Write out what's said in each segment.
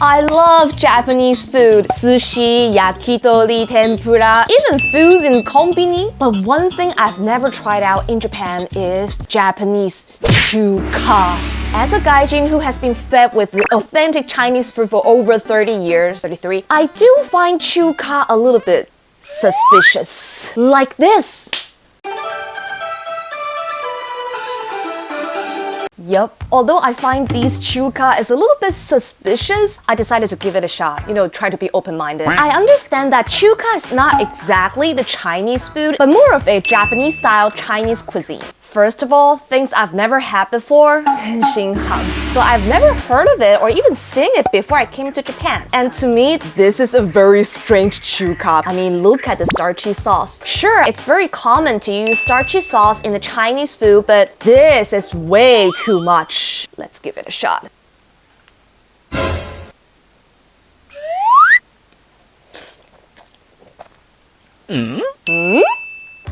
I love Japanese food, sushi, yakitori, tempura, even foods in conbini. But one thing I've never tried out in Japan is Japanese Chuka. As a Gaijin who has been fed with authentic Chinese food for over 30 years, 33, I do find Chuka a little bit suspicious. Like this. Yup. Although I find these Chuka is a little bit suspicious, I decided to give it a shot. Try to be open-minded. I understand that Chuka is not exactly the Chinese food, but more of a Japanese-style Chinese cuisine. First of all, things I've never had before, Tenshin Don. So I've never heard of it or even seen it before I came to Japan. And to me, this is a very strange Chuka. I mean, look at the starchy sauce. Sure, it's very common to use starchy sauce in the Chinese food, but this is way too much. Let's give it a shot.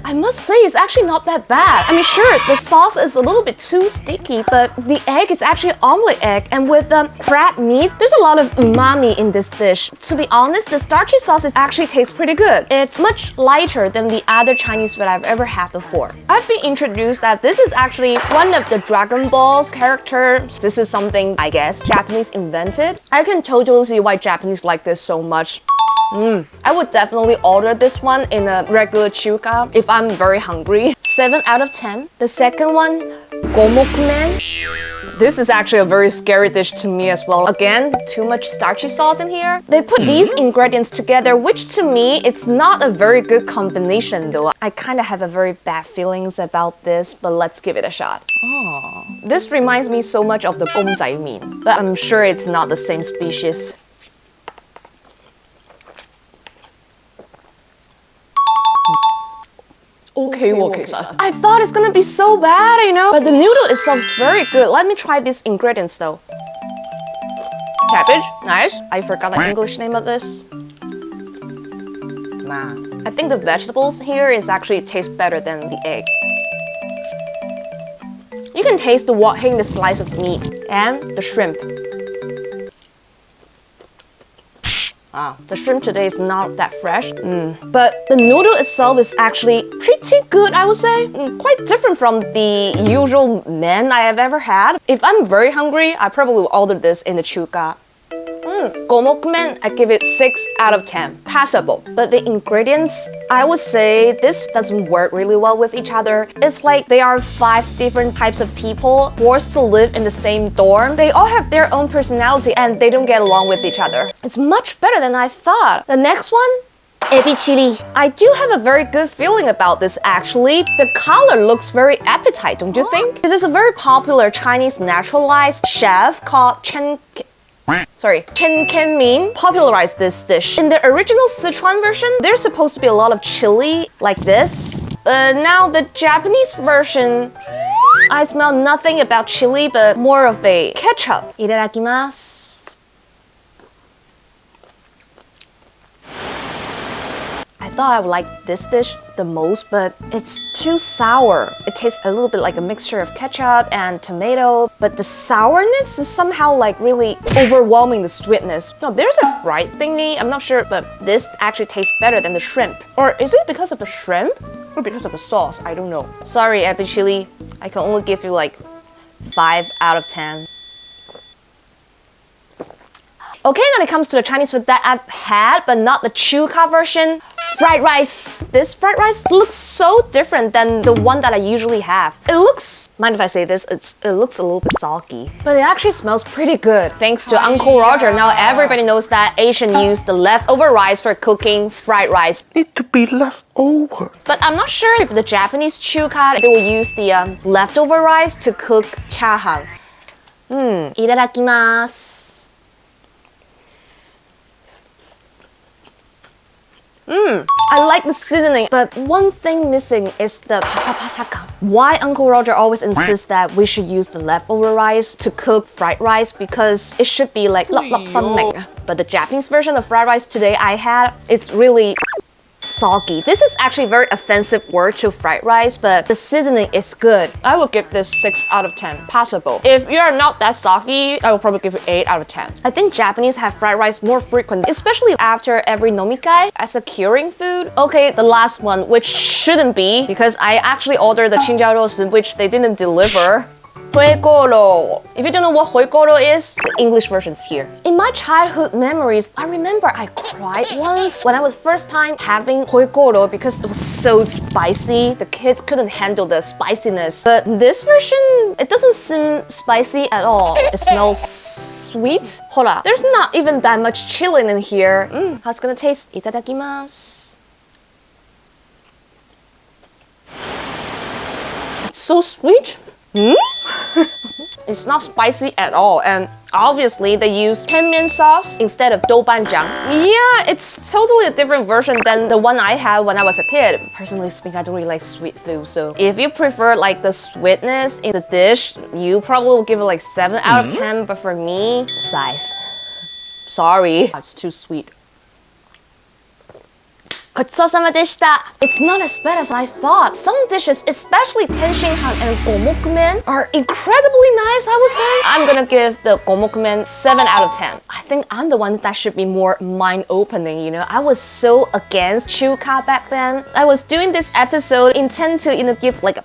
I must say it's actually not that bad. I mean, sure, the sauce is a little bit too sticky, but the egg is actually omelet egg, and with the crab meat, there's a lot of umami in this dish. To be honest, the starchy sauce actually tastes pretty good. It's much lighter than the other Chinese food I've ever had before. I've been introduced that this is actually one of the Dragon Ball's characters. This is something, I guess, Japanese invented. I can totally see why Japanese like this so much. I would definitely order this one in a regular Chuka if I'm very hungry. 7 out of 10. The second one, Gomoku Noodle. This is actually a very scary dish to me as well. Again, too much starchy sauce in here. They put these ingredients together, which to me, it's not a very good combination though. I kind of have a very bad feelings about this, but let's give it a shot. Oh, this reminds me so much of the gomjaimin, but I'm sure it's not the same species. Okay, I thought it's gonna be so bad, but the noodle itself is very good. Let me try these ingredients though. Cabbage, nice. I forgot the English name of this. I think the vegetables here is actually taste better than the egg. You can taste the hitting the slice of meat and the shrimp. The shrimp today is not that fresh, but the noodle itself is actually pretty good, I would say. Quite different from the usual men I have ever had. If I'm very hungry, I probably will order this in the Chuka. Gomoku, I give it 6 out of 10. Passable. But the ingredients, I would say this doesn't work really well with each other. It's like they are 5 different types of people forced to live in the same dorm. They all have their own personality and they don't get along with each other. It's much better than I thought. The next one? Ebi chili. I do have a very good feeling about this actually. The color looks very appetite, don't you think? This is a very popular Chinese naturalized chef called Chen Ken-min popularized this dish. In the original Sichuan version, there's supposed to be a lot of chili like this. Now the Japanese version, I smell nothing about chili, but more of a ketchup. Itadakimasu. I thought I would like this dish the most, but it's too sour. It tastes a little bit like a mixture of ketchup and tomato, but the sourness is somehow like really overwhelming the sweetness. No, there's a fried thingy, I'm not sure, but this actually tastes better than the shrimp. Or is it because of the shrimp? Or because of the sauce? I don't know. Sorry, Ebi chili. I can only give you like 5 out of 10. Okay, when it comes to the Chinese food that I've had, but not the Chuka version, fried rice. This fried rice looks so different than the one that I usually have. It looks, mind if I say this, it looks a little bit soggy, but it actually smells pretty good. Thanks to Uncle Roger, now everybody knows that Asian use the leftover rice for cooking fried rice. Need to be leftover. But I'm not sure if the Japanese Chuka, they will use the leftover rice to cook chahan. Itadakimasu. I like the seasoning, but one thing missing is the pasapasaka. Why Uncle Roger always insists that we should use the leftover rice to cook fried rice, because it should be like lop lop fameng. But the Japanese version of fried rice today I had, it's really soggy. This is actually a very offensive word to fried rice, but the seasoning is good. I would give this 6 out of 10. Passable. If you're not that soggy, I will probably give it 8 out of 10. I think Japanese have fried rice more frequent, especially after every nomikai as a curing food. Okay, the last one, which shouldn't be because I actually ordered the chinjao which they didn't deliver. Huigoro. If you don't know what huigoro is, the English version's here. In my childhood memories, I remember I cried once when I was first time having huigoro because it was so spicy. The kids couldn't handle the spiciness. But this version, it doesn't seem spicy at all. It smells sweet. Hold on, there's not even that much chili in here. How's it gonna taste? Itadakimasu. It's so sweet. It's not spicy at all, and obviously they use tenmian sauce instead of doubanjiang. Yeah, it's totally a different version than the one I had when I was a kid. Personally speaking, I don't really like sweet food, so if you prefer like the sweetness in the dish, you probably will give it like 7 out of 10, but for me, 5. Sorry, it's too sweet. It's not as bad as I thought. Some dishes, especially Tenshin Don and Gomoku are incredibly nice, I would say. I'm gonna give the Gomoku 7 out of 10. I think I'm the one that should be more mind-opening, you know? I was so against Chuka back then. I was doing this episode intent to, give like a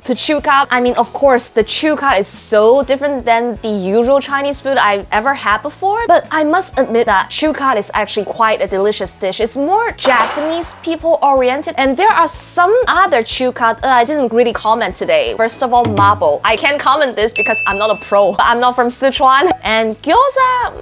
to Chuka. I mean, of course, the Chuka is so different than the usual Chinese food I've ever had before, but I must admit that Chuka is actually quite a delicious dish. It's more Japanese people oriented, and there are some other Chuka that I didn't really comment today. First of all, mabo. I can't comment this because I'm not a pro. I'm not from Sichuan. And gyoza,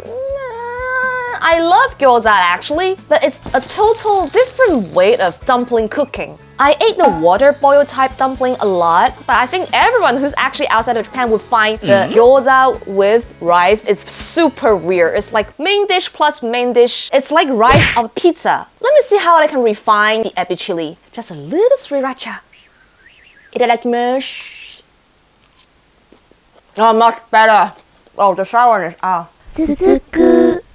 I love gyoza actually, but it's a total different way of dumpling cooking. I ate the water boil type dumpling a lot, but I think everyone who's actually outside of Japan would find the gyoza with rice, it's super weird. It's like main dish plus main dish. It's like rice on pizza. Let me see how I can refine the ebi chili. Just a little sriracha. Itadakimasu. Oh, much better. Oh, the sourness. 続く